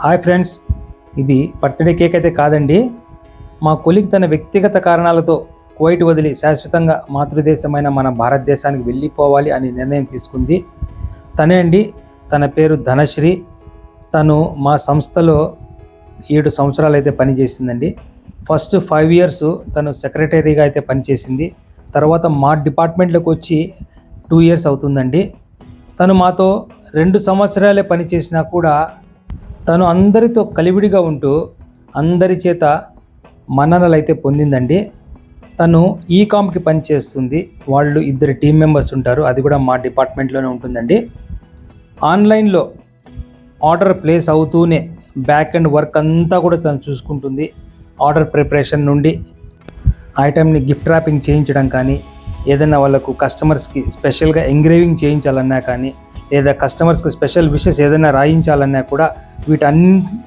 Hi friends, ఇది birthday cake అయితే కాదండి. మా కొలీగ్ తన వ్యక్తిగత కారణాలతో కువైట్ వదిలి శాశ్వతంగా మాతృదేశమైన మన భారతదేశానికి వెళ్ళిపోవాలి అని నిర్ణయం తీసుకుంది. తనే అండి. తన పేరు ధనశ్రీ. తను మా సంస్థలో 7 సంవత్సరాలు అయితే పనిచేసిందండి. ఫస్ట్ 5 ఇయర్స్ తను సెక్రటరీగా అయితే పనిచేసింది. తర్వాత మా డిపార్ట్మెంట్లోకి వచ్చి 2 ఇయర్స్ అవుతుందండి. తను మాతో 2 సంవత్సరాలే పనిచేసినా కూడా తను అందరితో కలివిడిగా ఉంటూ అందరి చేత మన్ననలు అయితే పొందిందండి. తను ఈకామ్కి పనిచేస్తుంది. వాళ్ళు 2 టీం మెంబర్స్ ఉంటారు. అది కూడా మా డిపార్ట్మెంట్లోనే ఉంటుందండి. ఆన్లైన్లో ఆర్డర్ ప్లేస్ అవుతూనే బ్యాక్ అండ్ వర్క్ అంతా కూడా తను చూసుకుంటుంది. ఆర్డర్ ప్రిపరేషన్ నుండి ఐటెంని గిఫ్ట్ ర్యాపింగ్ చేయించడం కానీ, ఏదైనా వాళ్ళకు కస్టమర్స్కి స్పెషల్గా ఎంగ్రేవింగ్ చేయించాలన్నా కానీ, లేదా కస్టమర్స్కి స్పెషల్ విషెస్ ఏదైనా రాయించాలన్నా కూడా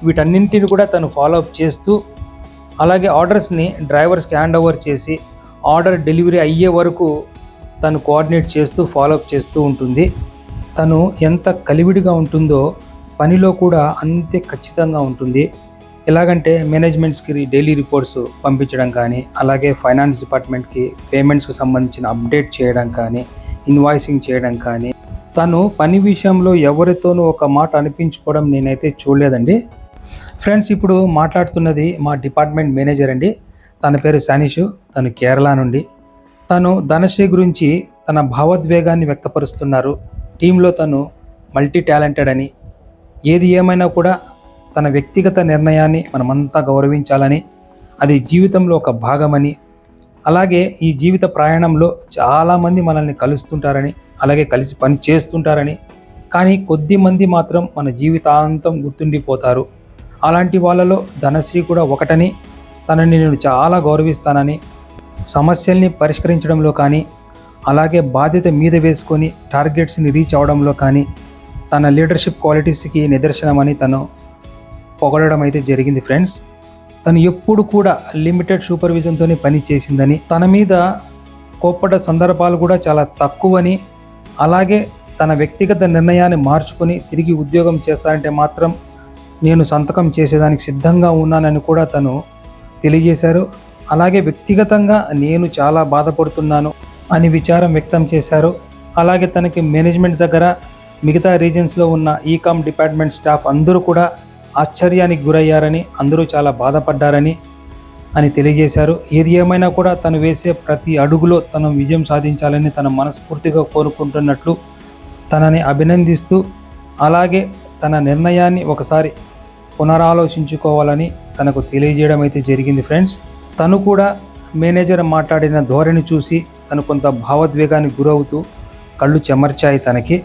వీటన్నింటిని కూడా తను ఫాలో అప్ చేస్తూ, అలాగే ఆర్డర్స్ని డ్రైవర్స్కి హ్యాండ్ ఓవర్ చేసి ఆర్డర్ డెలివరీ అయ్యే వరకు తను కోఆర్డినేట్ చేస్తూ ఫాలో అప్ చేస్తూ ఉంటుంది. తను ఎంత కలివిడిగా ఉంటుందో పనిలో కూడా అంతే ఖచ్చితంగా ఉంటుంది. ఎలాగంటే మేనేజ్మెంట్స్కి డైలీ రిపోర్ట్స్ పంపించడం కానీ, అలాగే ఫైనాన్స్ డిపార్ట్మెంట్కి పేమెంట్స్కి సంబంధించిన అప్డేట్ చేయడం కానీ, ఇన్వాయిసింగ్ చేయడం కానీ, తను పని విషయంలో ఎవరితోనూ ఒక మాట అనిపించుకోవడం నేనైతే చూడలేదండి. ఫ్రెండ్స్, ఇప్పుడు మాట్లాడుతున్నది మా డిపార్ట్మెంట్ మేనేజర్ అండి. తన పేరు శానిషు. తను కేరళ నుండి. తను ధనశ్రీ గురించి తన భావోద్వేగాన్ని వ్యక్తపరుస్తున్నారు. టీంలో తను మల్టీ టాలెంటెడ్ అని, ఏది ఏమైనా కూడా తన వ్యక్తిగత నిర్ణయాన్ని మనమంతా గౌరవించాలని, అది జీవితంలో ఒక భాగమని, అలాగే ఈ జీవిత ప్రయాణంలో చాలామంది మనల్ని కలుస్తుంటారని, అలాగే కలిసి పని చేస్తుంటారని, కానీ కొద్ది మంది మాత్రం మన జీవితాంతం గుర్తుండిపోతారు. అలాంటి వాళ్ళలో ధనశ్రీ కూడా ఒకటని, తనని నేను చాలా గౌరవిస్తానని, సమస్యల్ని పరిష్కరించడంలో కానీ, అలాగే బాధ్యత మీద వేసుకొని టార్గెట్స్ని రీచ్ అవడంలో కానీ తన లీడర్షిప్ క్వాలిటీస్కి నిదర్శనమని తను పొగడడం అయితే జరిగింది. ఫ్రెండ్స్, తను ఎప్పుడు కూడా లిమిటెడ్ సూపర్విజన్తోనే పని చేసిందని, తన మీద కోప్పడ్డ సందర్భాలు కూడా చాలా తక్కువని, అలాగే తన వ్యక్తిగత నిర్ణయాన్ని మార్చుకొని తిరిగి ఉద్యోగం చేస్తానంటే మాత్రం నేను సంతకం చేసేదానికి సిద్ధంగా ఉన్నానని కూడా తను తెలియజేశారు. అలాగే వ్యక్తిగతంగా నేను చాలా బాధపడుతున్నాను అని విచారం వ్యక్తం చేశారు. అలాగే తనకి మేనేజ్మెంట్ దగ్గర మిగతా రీజన్స్లో ఉన్న ఈకామ్ డిపార్ట్మెంట్ స్టాఫ్ అందరూ కూడా ఆశ్చర్యానికి గురయ్యారని, అందరూ చాలా బాధపడ్డారని అని తెలియజేశారు. ఏది ఏమైనా కూడా తను వేసే ప్రతి అడుగులో తను విజయం సాధించాలని తన మనస్ఫూర్తిగా కోరుకుంటున్నట్లు తనని అభినందిస్తూ, అలాగే తన నిర్ణయాన్ని ఒకసారి పునరాలోచించుకోవాలని తనకు తెలియజేయడం అయితే జరిగింది. ఫ్రెండ్స్, తను కూడా మేనేజర్ మాట్లాడిన ధోరణి చూసి తను కొంత భావోద్వేగానికి గురవుతూ కళ్ళు చెమర్చాయి తనకి.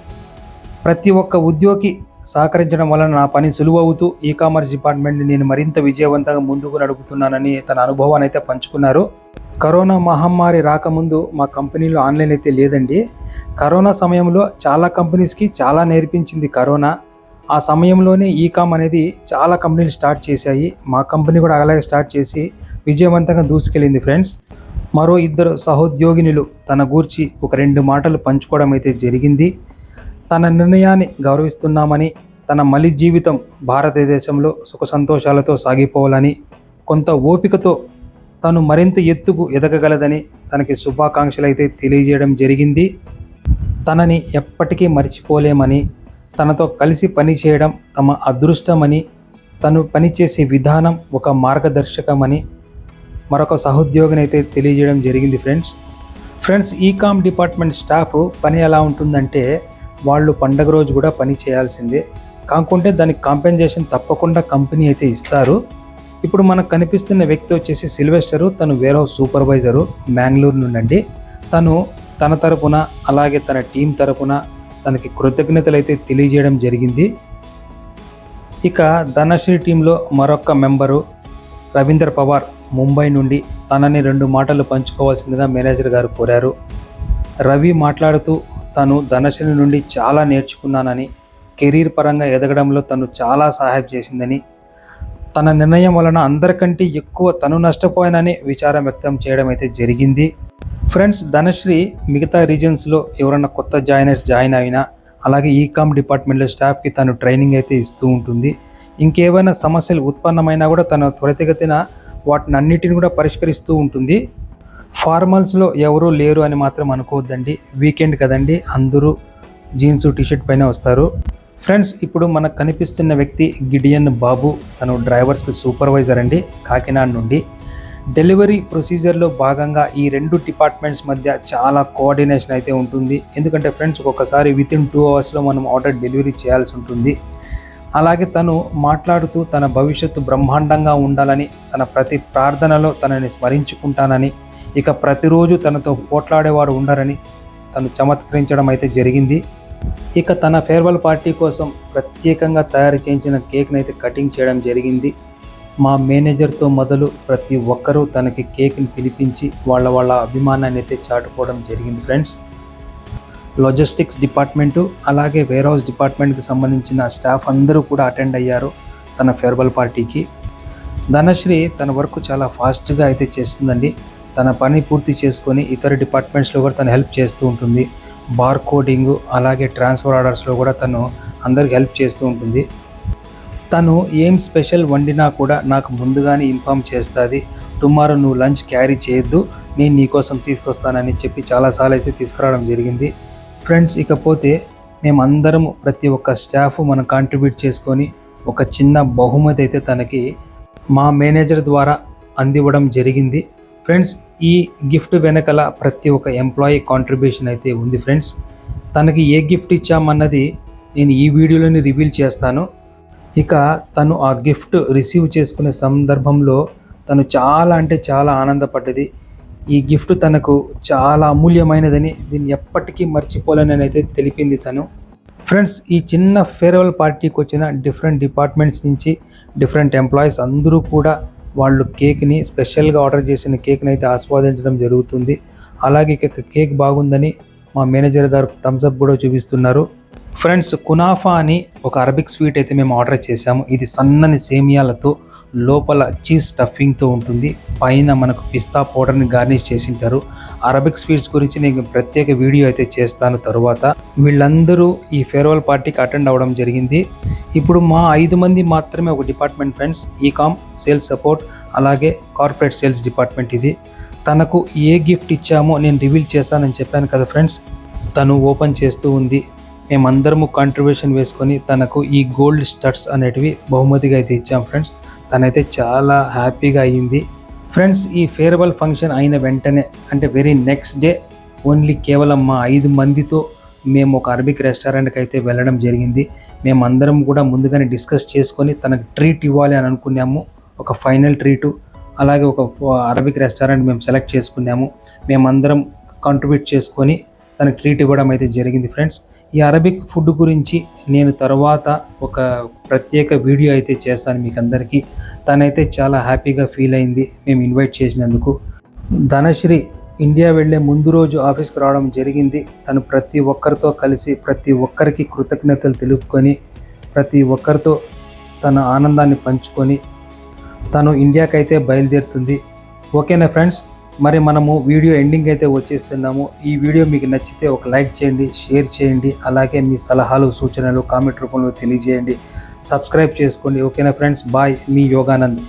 ప్రతి ఒక్క ఉద్యోగి సహకరించడం వలన నా పని సులువవుతూ ఈ కామర్స్ డిపార్ట్మెంట్ని నేను మరింత విజయవంతంగా ముందుకు నడుపుతున్నానని తన అనుభవాన్ని అయితే పంచుకున్నారు. కరోనా మహమ్మారి రాకముందు మా కంపెనీలో ఆన్లైన్ అయితే లేదండి. కరోనా సమయంలో చాలా కంపెనీస్కి చాలా నేర్పించింది కరోనా. ఆ సమయంలోనే ఈకామ్ అనేది చాలా కంపెనీలు స్టార్ట్ చేశాయి. మా కంపెనీ కూడా అలాగే స్టార్ట్ చేసి విజయవంతంగా దూసుకెళ్ళింది. ఫ్రెండ్స్, మరో 2 సహోద్యోగినులు తన గూర్చి ఒక 2 మాటలు పంచుకోవడం అయితే జరిగింది. తన నిర్ణయాన్ని గౌరవిస్తున్నామని, తన మలి జీవితం భారతదేశంలో సుఖ సంతోషాలతో సాగిపోవాలని, కొంత ఓపికతో తను మరింత ఎత్తుకు ఎదగగలదని తనకి శుభాకాంక్షలు అయితే తెలియజేయడం జరిగింది. తనని ఎప్పటికీ మర్చిపోలేమని, తనతో కలిసి పనిచేయడం తమ అదృష్టమని, తను పనిచేసే విధానం ఒక మార్గదర్శకమని మరొక సహోద్యోగిని అయితే తెలియజేయడం జరిగింది. ఫ్రెండ్స్, ఈకామ్ డిపార్ట్మెంట్ స్టాఫ్ పని ఎలా ఉంటుందంటే, వాళ్ళు పండగ రోజు కూడా పని చేయాల్సిందే. కాకుంటే దానికి కాంపెన్సేషన్ తప్పకుండా కంపెనీ అయితే ఇస్తారు. ఇప్పుడు మనకు కనిపిస్తున్న వ్యక్తి వచ్చేసి సిల్వెస్టరు. తను వేర్ హౌస్ సూపర్వైజరు, మ్యాంగ్లూరు నుండి. తను తన తరపున, అలాగే తన టీం తరపున తనకి కృతజ్ఞతలు అయితే తెలియజేయడం జరిగింది. ఇక ధనశ్రీ టీంలో మరొక మెంబరు రవీందర్ పవార్ ముంబై నుండి తనని 2 మాటలు పంచుకోవాల్సిందిగా మేనేజర్ గారు కోరారు. రవి మాట్లాడుతూ తను ధనశ్రీ నుండి చాలా నేర్చుకున్నానని, కెరీర్ పరంగా ఎదగడంలో తను చాలా సహాయం చేసిందని, తన నిర్ణయం వలన అందరికంటే ఎక్కువ తను నష్టపోయానని విచారం వ్యక్తం చేయడం అయితే జరిగింది. ఫ్రెండ్స్, ధనశ్రీ మిగతా రీజన్స్లో ఎవరన్నా కొత్త జాయిన్ అయినా, అలాగే ఈకామ్ డిపార్ట్మెంట్లో స్టాఫ్కి తను ట్రైనింగ్ అయితే ఇస్తూ ఉంటుంది. ఇంకేమైనా సమస్యలు ఉత్పన్నమైనా కూడా తను త్వరితగతిన వాటిని అన్నిటిని కూడా పరిష్కరిస్తూ ఉంటుంది. ఫార్మల్స్లో ఎవరూ లేరు అని మాత్రం అనుకోవద్దండి. వీకెండ్ కదండి, అందరూ జీన్స్ టీషర్ట్ పైన వస్తారు. ఫ్రెండ్స్, ఇప్పుడు మనకు కనిపిస్తున్న వ్యక్తి గిడియన్ బాబు. తను డ్రైవర్స్కి సూపర్వైజర్ అండి, కాకినాడ నుండి. డెలివరీ ప్రొసీజర్లో భాగంగా ఈ 2 డిపార్ట్మెంట్స్ మధ్య చాలా కోఆర్డినేషన్ అయితే ఉంటుంది. ఎందుకంటే ఫ్రెండ్స్, ఒక్కొక్కసారి వితిన్ 2 అవర్స్లో మనం ఆర్డర్ డెలివరీ చేయాల్సి ఉంటుంది. అలాగే తను మాట్లాడుతూ తన భవిష్యత్తు బ్రహ్మాండంగా ఉండాలని, తన ప్రతి ప్రార్థనలో తనని స్మరించుకుంటానని, ఇక ప్రతిరోజు తనతో పోట్లాడేవారు ఉండరని తను చమత్కరించడం అయితే జరిగింది. ఇక తన ఫేర్వెల్ పార్టీ కోసం ప్రత్యేకంగా తయారు చేయించిన కేక్ని అయితే కటింగ్ చేయడం జరిగింది. మా మేనేజర్తో మొదలు ప్రతి ఒక్కరూ తనకి కేక్ని తినిపించి వాళ్ళ అభిమానాన్ని అయితే చాటుకోవడం జరిగింది. ఫ్రెండ్స్, లాజిస్టిక్స్ డిపార్ట్మెంటు అలాగే వేర్ హౌస్ డిపార్ట్మెంట్కి సంబంధించిన స్టాఫ్ అందరూ కూడా అటెండ్ అయ్యారు తన ఫేర్వెల్ పార్టీకి. ధనశ్రీ తన వర్క్ చాలా ఫాస్ట్గా అయితే చేస్తుందండి. తన పని పూర్తి చేసుకొని ఇతర డిపార్ట్మెంట్స్లో కూడా తను హెల్ప్ చేస్తూ ఉంటుంది. బార్ కోడింగ్ అలాగే ట్రాన్స్ఫర్ ఆర్డర్స్లో కూడా తను అందరికి హెల్ప్ చేస్తూ ఉంటుంది. తను ఏం స్పెషల్ వండినా కూడా నాకు ముందుగానే ఇన్ఫామ్ చేస్తుంది. టుమారో నువ్వు లంచ్ క్యారీ చేయొద్దు, నేను నీకోసం తీసుకొస్తానని చెప్పి చాలాసార్లు అయితే తీసుకురావడం జరిగింది. ఫ్రెండ్స్, ఇకపోతే మేమందరం ప్రతి ఒక్క స్టాఫ్ మనం కాంట్రిబ్యూట్ చేసుకొని ఒక చిన్న బహుమతి అయితే తనకి మా మేనేజర్ ద్వారా అందివ్వడం జరిగింది. ఫ్రెండ్స్, ఈ గిఫ్ట్ వెనకల ప్రతి ఒక్క ఎంప్లాయీ కాంట్రిబ్యూషన్ అయితే ఉంది. ఫ్రెండ్స్, తనకి ఏ గిఫ్ట్ ఇచ్చామన్నది నేను ఈ వీడియోలోని రివీల్ చేస్తాను. ఇక తను ఆ గిఫ్ట్ రిసీవ్ చేసుకునే సందర్భంలో తను చాలా అంటే చాలా ఆనందపడ్డది. ఈ గిఫ్ట్ తనకు చాలా అమూల్యమైనదని, దీన్ని ఎప్పటికీ మర్చిపోలేనని అయితే తెలిపింది తను. ఫ్రెండ్స్, ఈ చిన్న ఫేర్వెల్ పార్టీకి వచ్చిన డిఫరెంట్ డిపార్ట్మెంట్స్ నుంచి డిఫరెంట్ ఎంప్లాయీస్ అందరూ కూడా వాళ్ళు కేక్ని స్పెషల్గా ఆర్డర్ చేసిన కేక్ని అయితే ఆస్వాదించడం జరుగుతుంది. అలాగే ఇక కేక్ బాగుందని మా మేనేజర్ గారు థమ్స్అప్ కూడా చూపిస్తున్నారు. ఫ్రెండ్స్, కునాఫా అని ఒక అరబిక్ స్వీట్ అయితే మేము ఆర్డర్ చేసాము. ఇది సన్నని సేమియాలతో లోపల చీజ్ స్టఫింగ్తో ఉంటుంది. పైన మనకు పిస్తా పౌడర్ని గార్నిష్ చేసింటారు. అరబిక్ స్వీట్స్ గురించి నేను ప్రత్యేక వీడియో అయితే చేస్తాను తరువాత. వీళ్ళందరూ ఈ ఫేర్వెల్ పార్టీకి అటెండ్ అవ్వడం జరిగింది. ఇప్పుడు మా 5 మంది మాత్రమే ఒక department friends. E-com, sales support అలాగే కార్పొరేట్ సేల్స్ డిపార్ట్మెంట్ ఇది. తనకు ఏ గిఫ్ట్ ఇచ్చామో నేను రివీల్ చేస్తానని చెప్పాను కదా ఫ్రెండ్స్. తను ఓపెన్ చేస్తూ ఉంది. మేమందరము కాంట్రిబ్యూషన్ వేసుకొని తనకు ఈ గోల్డ్ స్టడ్స్ అనేటివి బహుమతిగా అయితే ఇచ్చాం ఫ్రెండ్స్. తనైతే చాలా హ్యాపీగా అయ్యింది. ఫ్రెండ్స్, ఈ ఫేర్వెల్ ఫంక్షన్ అయిన వెంటనే అంటే వెరీ నెక్స్ట్ డే ఓన్లీ కేవలం మా 5 మందితో మేము ఒక అరబిక్ రెస్టారెంట్కి అయితే వెళ్ళడం జరిగింది. మేమందరం కూడా ముందుగానే డిస్కస్ చేసుకొని తనకు ట్రీట్ ఇవ్వాలి అని అనుకున్నాము. ఒక ఫైనల్ ట్రీటు అలాగే ఒక అరబిక్ రెస్టారెంట్ మేము సెలెక్ట్ చేసుకున్నాము. మేమందరం కాంట్రిబ్యూట్ చేసుకొని తనకు ట్రీట్ ఇవ్వడం అయితే జరిగింది. ఫ్రెండ్స్, ఈ అరబిక్ ఫుడ్ గురించి నేను తర్వాత ఒక ప్రత్యేక వీడియో అయితే చేస్తాను మీకు అందరికీ. తనైతే చాలా హ్యాపీగా ఫీల్ అయింది మేము ఇన్వైట్ చేసినందుకు. ధనశ్రీ ఇండియా వెళ్ళే ముందు రోజు ఆఫీస్కి రావడం జరిగింది. తను ప్రతి ఒక్కరితో కలిసి ప్రతి ఒక్కరికి కృతజ్ఞతలు తెలుపుకొని ప్రతి ఒక్కరితో తన ఆనందాన్ని పంచుకొని తను ఇండియాకి అయితే బయలుదేరుతుంది. ఓకేనా ఫ్రెండ్స్, మరి మనము వీడియో ఎండింగ్ అయితే వచ్చేస్తున్నాము. ఈ వీడియో మీకు నచ్చితే ఒక లైక్ చేయండి, షేర్ చేయండి, అలాగే మీ సలహాలు సూచనలు కామెంట్ రూపంలో తెలియజేయండి. సబ్స్క్రైబ్ చేసుకోండి. ఓకేనా ఫ్రెండ్స్, బాయ్, మీ యోగానంద్.